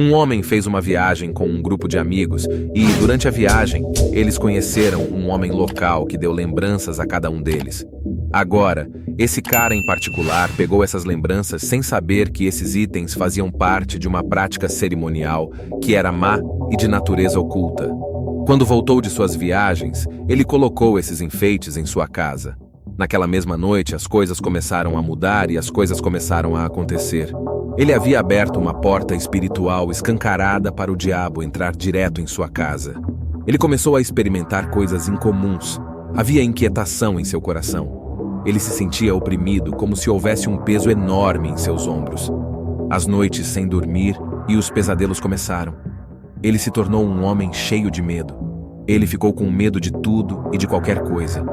Um homem fez uma viagem com um grupo de amigos e, durante a viagem, eles conheceram um homem local que deu lembranças a cada um deles. Agora, esse cara em particular pegou essas lembranças sem saber que esses itens faziam parte de uma prática cerimonial que era má e de natureza oculta. Quando voltou de suas viagens, ele colocou esses enfeites em sua casa. Naquela mesma noite, as coisas começaram a mudar e as coisas começaram a acontecer. Ele havia aberto uma porta espiritual escancarada para o diabo entrar direto em sua casa. Ele começou a experimentar coisas incomuns. Havia inquietação em seu coração. Ele se sentia oprimido, como se houvesse um peso enorme em seus ombros. As noites sem dormir e os pesadelos começaram. Ele se tornou um homem cheio de medo. Ele ficou com medo de tudo e de qualquer coisa.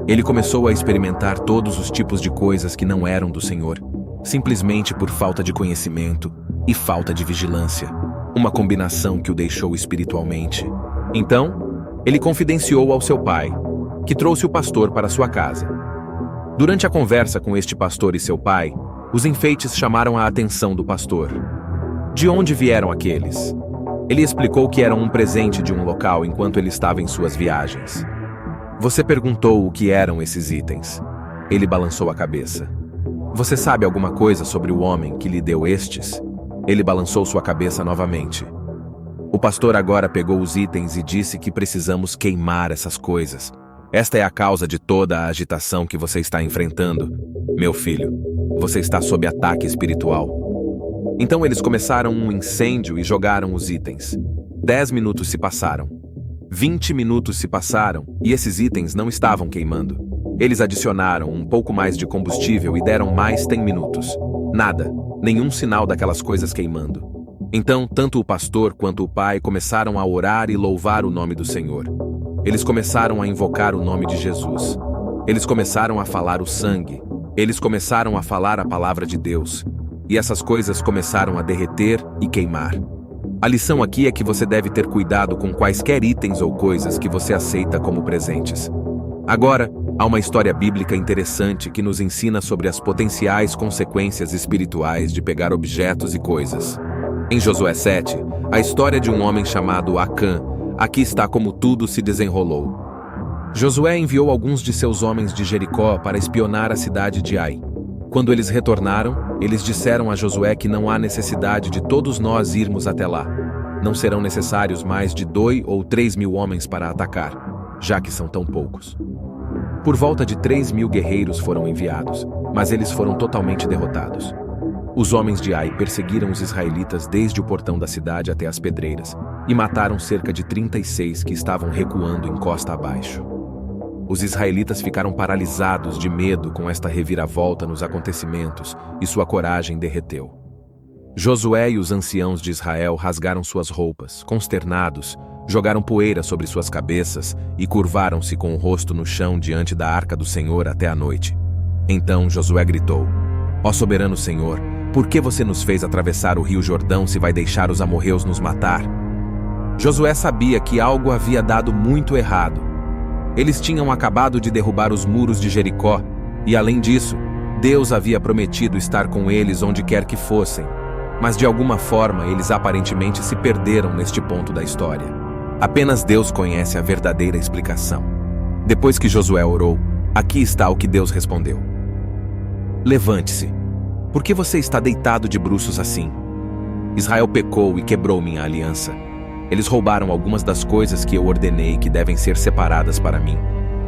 Ele começou a experimentar todos os tipos de coisas que não eram do Senhor, simplesmente por falta de conhecimento e falta de vigilância, uma combinação que o deixou espiritualmente. Então, ele confidenciou ao seu pai, que trouxe o pastor para sua casa. Durante a conversa com este pastor e seu pai, os enfeites chamaram a atenção do pastor. De onde vieram aqueles? Ele explicou que eram um presente de um local enquanto ele estava em suas viagens. Você perguntou o que eram esses itens. Ele balançou a cabeça. Você sabe alguma coisa sobre o homem que lhe deu estes? Ele balançou sua cabeça novamente. O pastor agora pegou os itens e disse que precisamos queimar essas coisas. Esta é a causa de toda a agitação que você está enfrentando. Meu filho, você está sob ataque espiritual. Então eles começaram um incêndio e jogaram os itens. 10 minutos se passaram. 20 minutos se passaram e esses itens não estavam queimando. Eles adicionaram um pouco mais de combustível e deram mais 10 minutos. Nada, nenhum sinal daquelas coisas queimando. Então, tanto o pastor quanto o pai começaram a orar e louvar o nome do Senhor. Eles começaram a invocar o nome de Jesus. Eles começaram a falar o sangue. Eles começaram a falar a palavra de Deus. E essas coisas começaram a derreter e queimar. A lição aqui é que você deve ter cuidado com quaisquer itens ou coisas que você aceita como presentes. Agora, há uma história bíblica interessante que nos ensina sobre as potenciais consequências espirituais de pegar objetos e coisas. Em Josué 7, a história de um homem chamado Acã, aqui está como tudo se desenrolou. Josué enviou alguns de seus homens de Jericó para espionar a cidade de Ai. Quando eles retornaram, eles disseram a Josué que não há necessidade de todos nós irmos até lá. Não serão necessários mais de 2 ou 3 mil homens para atacar, já que são tão poucos. Por volta de 3.000 guerreiros foram enviados, mas eles foram totalmente derrotados. Os homens de Ai perseguiram os israelitas desde o portão da cidade até as pedreiras e mataram cerca de 36 que estavam recuando em costa abaixo. Os israelitas ficaram paralisados de medo com esta reviravolta nos acontecimentos e sua coragem derreteu. Josué e os anciãos de Israel rasgaram suas roupas, consternados, jogaram poeira sobre suas cabeças e curvaram-se com o rosto no chão diante da arca do Senhor até a noite. Então Josué gritou: Ó soberano Senhor, por que você nos fez atravessar o rio Jordão se vai deixar os amorreus nos matar? Josué sabia que algo havia dado muito errado. Eles tinham acabado de derrubar os muros de Jericó e, além disso, Deus havia prometido estar com eles onde quer que fossem. Mas de alguma forma eles aparentemente se perderam neste ponto da história. Apenas Deus conhece a verdadeira explicação. Depois que Josué orou, aqui está o que Deus respondeu: Levante-se. Por que você está deitado de bruços assim? Israel pecou e quebrou minha aliança. Eles roubaram algumas das coisas que eu ordenei que devem ser separadas para mim.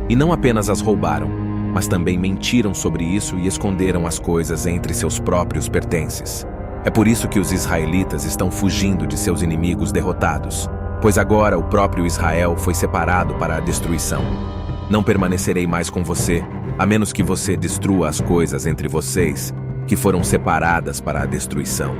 E não apenas as roubaram, mas também mentiram sobre isso e esconderam as coisas entre seus próprios pertences. É por isso que os israelitas estão fugindo de seus inimigos derrotados, pois agora o próprio Israel foi separado para a destruição. Não permanecerei mais com você, a menos que você destrua as coisas entre vocês, que foram separadas para a destruição.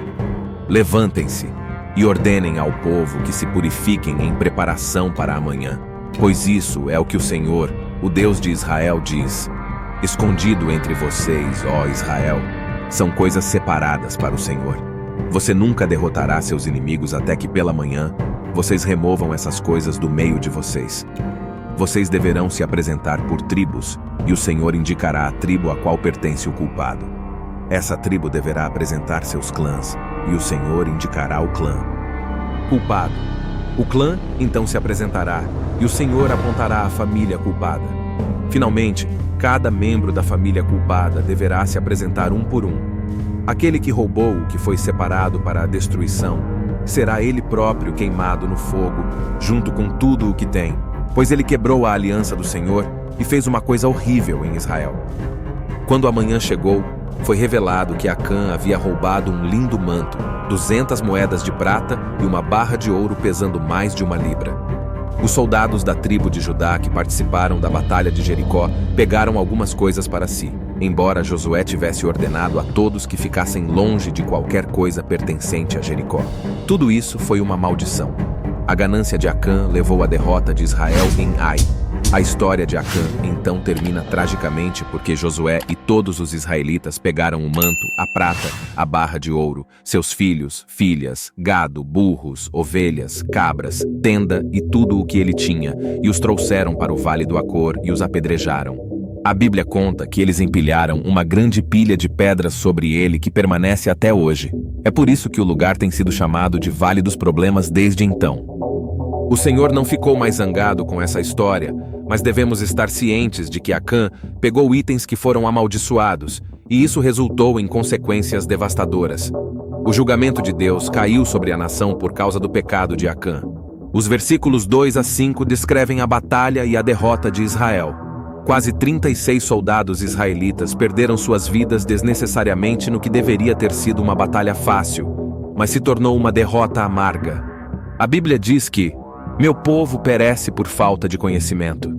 Levantem-se e ordenem ao povo que se purifiquem em preparação para amanhã, pois isso é o que o Senhor, o Deus de Israel, diz: Escondido entre vocês, ó Israel, são coisas separadas para o Senhor. Você nunca derrotará seus inimigos até que pela manhã vocês removam essas coisas do meio de vocês. Vocês deverão se apresentar por tribos, e o Senhor indicará a tribo a qual pertence o culpado. Essa tribo deverá apresentar seus clãs, e o Senhor indicará o clã. Culpado. O clã então se apresentará, e o Senhor apontará a família culpada. Finalmente, cada membro da família culpada deverá se apresentar um por um. Aquele que roubou o que foi separado para a destruição, será ele próprio queimado no fogo, junto com tudo o que tem, pois ele quebrou a aliança do Senhor e fez uma coisa horrível em Israel. Quando a manhã chegou, foi revelado que Acã havia roubado um lindo manto, 200 moedas de prata e uma barra de ouro pesando mais de 1 libra. Os soldados da tribo de Judá que participaram da batalha de Jericó pegaram algumas coisas para si, embora Josué tivesse ordenado a todos que ficassem longe de qualquer coisa pertencente a Jericó. Tudo isso foi uma maldição. A ganância de Acã levou à derrota de Israel em Ai. A história de Acã então termina tragicamente porque Josué e todos os israelitas pegaram o manto, a prata, a barra de ouro, seus filhos, filhas, gado, burros, ovelhas, cabras, tenda e tudo o que ele tinha, e os trouxeram para o vale do Acor e os apedrejaram. A Bíblia conta que eles empilharam uma grande pilha de pedras sobre ele que permanece até hoje. É por isso que o lugar tem sido chamado de Vale dos Problemas desde então. O Senhor não ficou mais zangado com essa história, mas devemos estar cientes de que Acã pegou itens que foram amaldiçoados, e isso resultou em consequências devastadoras. O julgamento de Deus caiu sobre a nação por causa do pecado de Acã. Os versículos 2 a 5 descrevem a batalha e a derrota de Israel. Quase 36 soldados israelitas perderam suas vidas desnecessariamente no que deveria ter sido uma batalha fácil, mas se tornou uma derrota amarga. A Bíblia diz que meu povo perece por falta de conhecimento.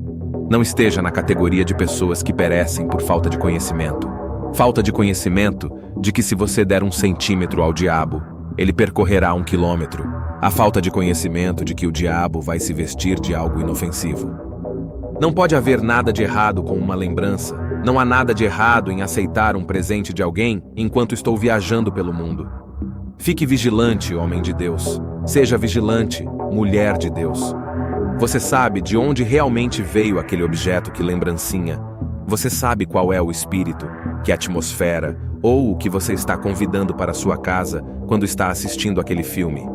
Não esteja na categoria de pessoas que perecem por falta de conhecimento. Falta de conhecimento de que se você der 1 centímetro ao diabo, ele percorrerá 1 quilômetro. A falta de conhecimento de que o diabo vai se vestir de algo inofensivo. Não pode haver nada de errado com uma lembrança. Não há nada de errado em aceitar um presente de alguém enquanto estou viajando pelo mundo. Fique vigilante, homem de Deus. Seja vigilante, mulher de Deus. Você sabe de onde realmente veio aquele objeto que lembrancinha. Você sabe qual é o espírito, que atmosfera, ou o que você está convidando para sua casa quando está assistindo aquele filme.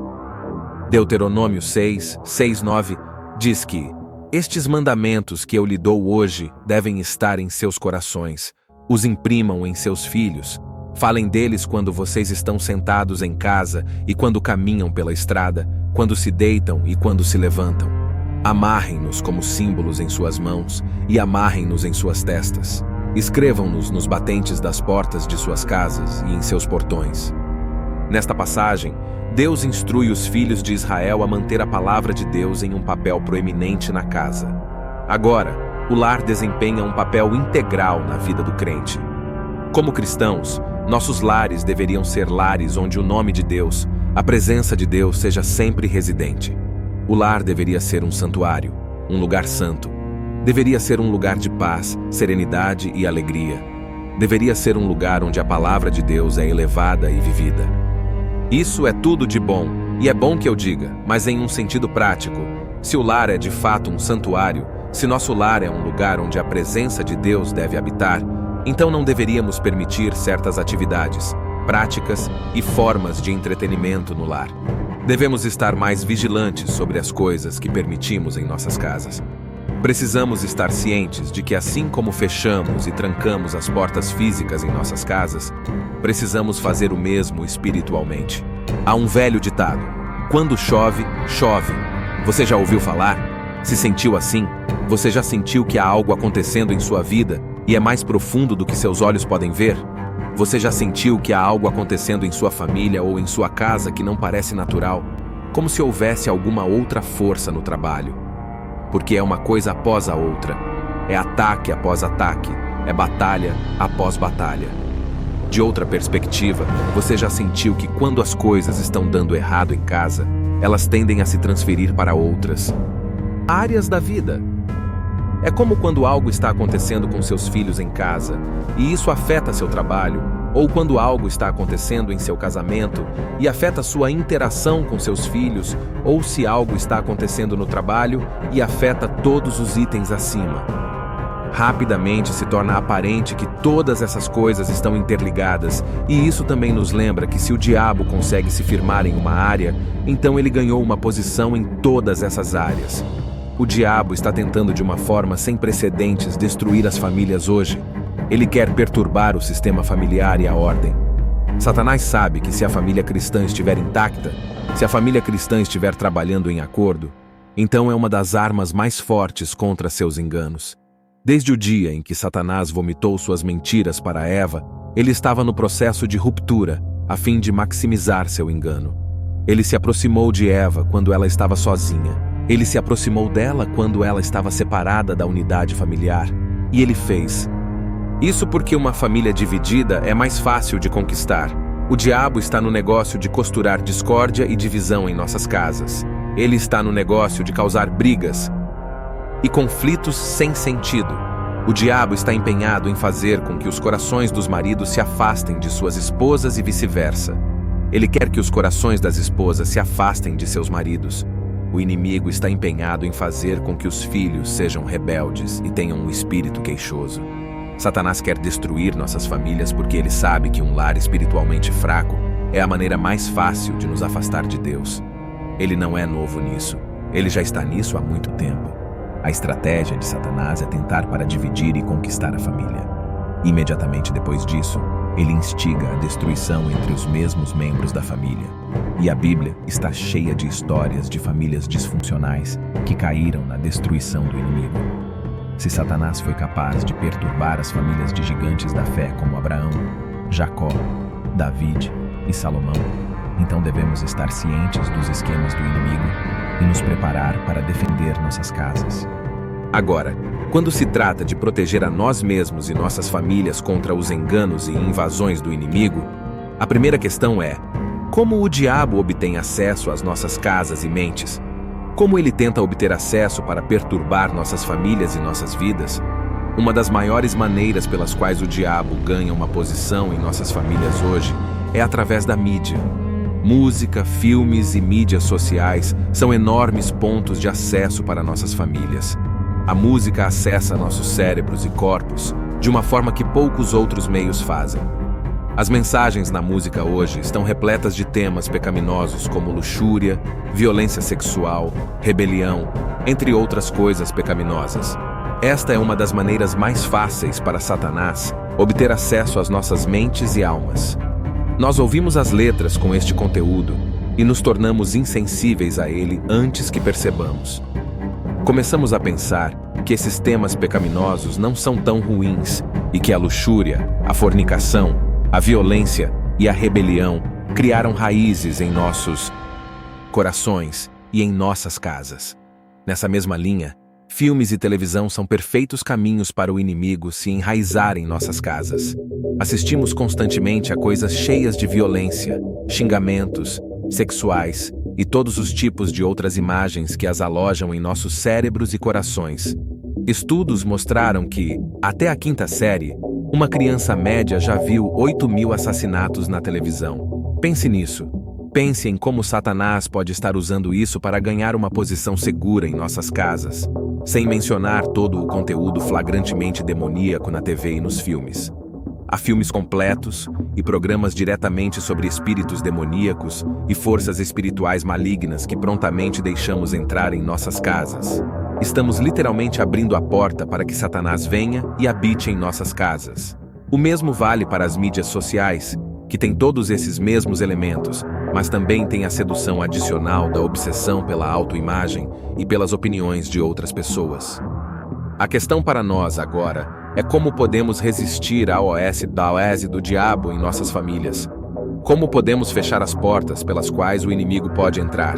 Deuteronômio 6, 9 diz que estes mandamentos que eu lhe dou hoje devem estar em seus corações. Os imprimam em seus filhos. Falem deles quando vocês estão sentados em casa e quando caminham pela estrada, quando se deitam e quando se levantam. Amarrem-nos como símbolos em suas mãos e amarrem-nos em suas testas. Escrevam-nos nos batentes das portas de suas casas e em seus portões. Nesta passagem, Deus instrui os filhos de Israel a manter a palavra de Deus em um papel proeminente na casa. Agora, o lar desempenha um papel integral na vida do crente. Como cristãos, nossos lares deveriam ser lares onde o nome de Deus, a presença de Deus seja sempre residente. O lar deveria ser um santuário, um lugar santo. Deveria ser um lugar de paz, serenidade e alegria. Deveria ser um lugar onde a palavra de Deus é elevada e vivida. Isso é tudo de bom, e é bom que eu diga, mas em um sentido prático. Se o lar é de fato um santuário, se nosso lar é um lugar onde a presença de Deus deve habitar, então não deveríamos permitir certas atividades, práticas e formas de entretenimento no lar. Devemos estar mais vigilantes sobre as coisas que permitimos em nossas casas. Precisamos estar cientes de que assim como fechamos e trancamos as portas físicas em nossas casas, precisamos fazer o mesmo espiritualmente. Há um velho ditado: quando chove, chove. Você já ouviu falar? Se sentiu assim? Você já sentiu que há algo acontecendo em sua vida e é mais profundo do que seus olhos podem ver? Você já sentiu que há algo acontecendo em sua família ou em sua casa que não parece natural? Como se houvesse alguma outra força no trabalho. Porque é uma coisa após a outra. É ataque após ataque. É batalha após batalha. De outra perspectiva, você já sentiu que quando as coisas estão dando errado em casa, elas tendem a se transferir para outras áreas da vida. É como quando algo está acontecendo com seus filhos em casa, e isso afeta seu trabalho, ou quando algo está acontecendo em seu casamento e afeta sua interação com seus filhos, ou se algo está acontecendo no trabalho e afeta todos os itens acima. Rapidamente se torna aparente que todas essas coisas estão interligadas, e isso também nos lembra que se o diabo consegue se firmar em uma área, então ele ganhou uma posição em todas essas áreas. O diabo está tentando de uma forma sem precedentes destruir as famílias hoje. Ele quer perturbar o sistema familiar e a ordem. Satanás sabe que se a família cristã estiver intacta, se a família cristã estiver trabalhando em acordo, então é uma das armas mais fortes contra seus enganos. Desde o dia em que Satanás vomitou suas mentiras para Eva, ele estava no processo de ruptura, a fim de maximizar seu engano. Ele se aproximou de Eva quando ela estava sozinha. Ele se aproximou dela quando ela estava separada da unidade familiar. E ele fez isso porque uma família dividida é mais fácil de conquistar. O diabo está no negócio de costurar discórdia e divisão em nossas casas. Ele está no negócio de causar brigas e conflitos sem sentido. O diabo está empenhado em fazer com que os corações dos maridos se afastem de suas esposas e vice-versa. Ele quer que os corações das esposas se afastem de seus maridos. O inimigo está empenhado em fazer com que os filhos sejam rebeldes e tenham um espírito queixoso. Satanás quer destruir nossas famílias porque ele sabe que um lar espiritualmente fraco é a maneira mais fácil de nos afastar de Deus. Ele não é novo nisso. Ele já está nisso há muito tempo. A estratégia de Satanás é tentar para dividir e conquistar a família. Imediatamente depois disso, ele instiga a destruição entre os mesmos membros da família. E a Bíblia está cheia de histórias de famílias disfuncionais que caíram na destruição do inimigo. Se Satanás foi capaz de perturbar as famílias de gigantes da fé como Abraão, Jacó, David e Salomão, então devemos estar cientes dos esquemas do inimigo e nos preparar para defender nossas casas. Agora, quando se trata de proteger a nós mesmos e nossas famílias contra os enganos e invasões do inimigo, a primeira questão é: como o diabo obtém acesso às nossas casas e mentes? Como ele tenta obter acesso para perturbar nossas famílias e nossas vidas? Uma das maiores maneiras pelas quais o diabo ganha uma posição em nossas famílias hoje é através da mídia. Música, filmes e mídias sociais são enormes pontos de acesso para nossas famílias. A música acessa nossos cérebros e corpos de uma forma que poucos outros meios fazem. As mensagens na música hoje estão repletas de temas pecaminosos como luxúria, violência sexual, rebelião, entre outras coisas pecaminosas. Esta é uma das maneiras mais fáceis para Satanás obter acesso às nossas mentes e almas. Nós ouvimos as letras com este conteúdo e nos tornamos insensíveis a ele antes que percebamos. Começamos a pensar que esses temas pecaminosos não são tão ruins e que a luxúria, a fornicação, a violência e a rebelião criaram raízes em nossos corações e em nossas casas. Nessa mesma linha, filmes e televisão são perfeitos caminhos para o inimigo se enraizar em nossas casas. Assistimos constantemente a coisas cheias de violência, xingamentos, sexuais e todos os tipos de outras imagens que as alojam em nossos cérebros e corações. Estudos mostraram que, até a 5ª série, uma criança média já viu 8.000 assassinatos na televisão. Pense nisso. Pense em como Satanás pode estar usando isso para ganhar uma posição segura em nossas casas, sem mencionar todo o conteúdo flagrantemente demoníaco na TV e nos filmes. Há filmes completos e programas diretamente sobre espíritos demoníacos e forças espirituais malignas que prontamente deixamos entrar em nossas casas. Estamos literalmente abrindo a porta para que Satanás venha e habite em nossas casas. O mesmo vale para as mídias sociais, que têm todos esses mesmos elementos, mas também tem a sedução adicional da obsessão pela autoimagem e pelas opiniões de outras pessoas. A questão para nós agora é como podemos resistir à OS do diabo em nossas famílias. Como podemos fechar as portas pelas quais o inimigo pode entrar?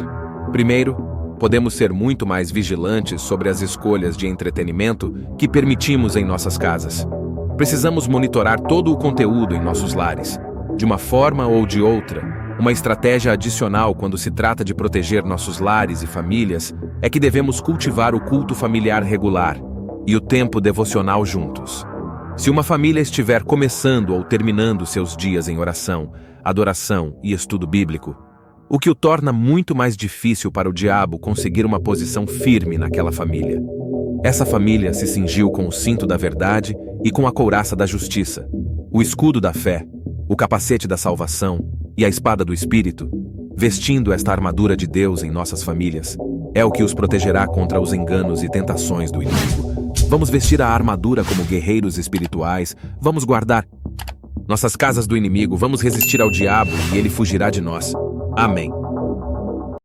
Primeiro, podemos ser muito mais vigilantes sobre as escolhas de entretenimento que permitimos em nossas casas. Precisamos monitorar todo o conteúdo em nossos lares. De uma forma ou de outra, uma estratégia adicional quando se trata de proteger nossos lares e famílias é que devemos cultivar o culto familiar regular e o tempo devocional juntos. Se uma família estiver começando ou terminando seus dias em oração, adoração e estudo bíblico, o que o torna muito mais difícil para o diabo conseguir uma posição firme naquela família. Essa família se cingiu com o cinto da verdade e com a couraça da justiça, o escudo da fé, o capacete da salvação e a espada do Espírito. Vestindo esta armadura de Deus em nossas famílias, é o que os protegerá contra os enganos e tentações do inimigo. Vamos vestir a armadura como guerreiros espirituais, vamos guardar nossas casas do inimigo, vamos resistir ao diabo e ele fugirá de nós. Amém.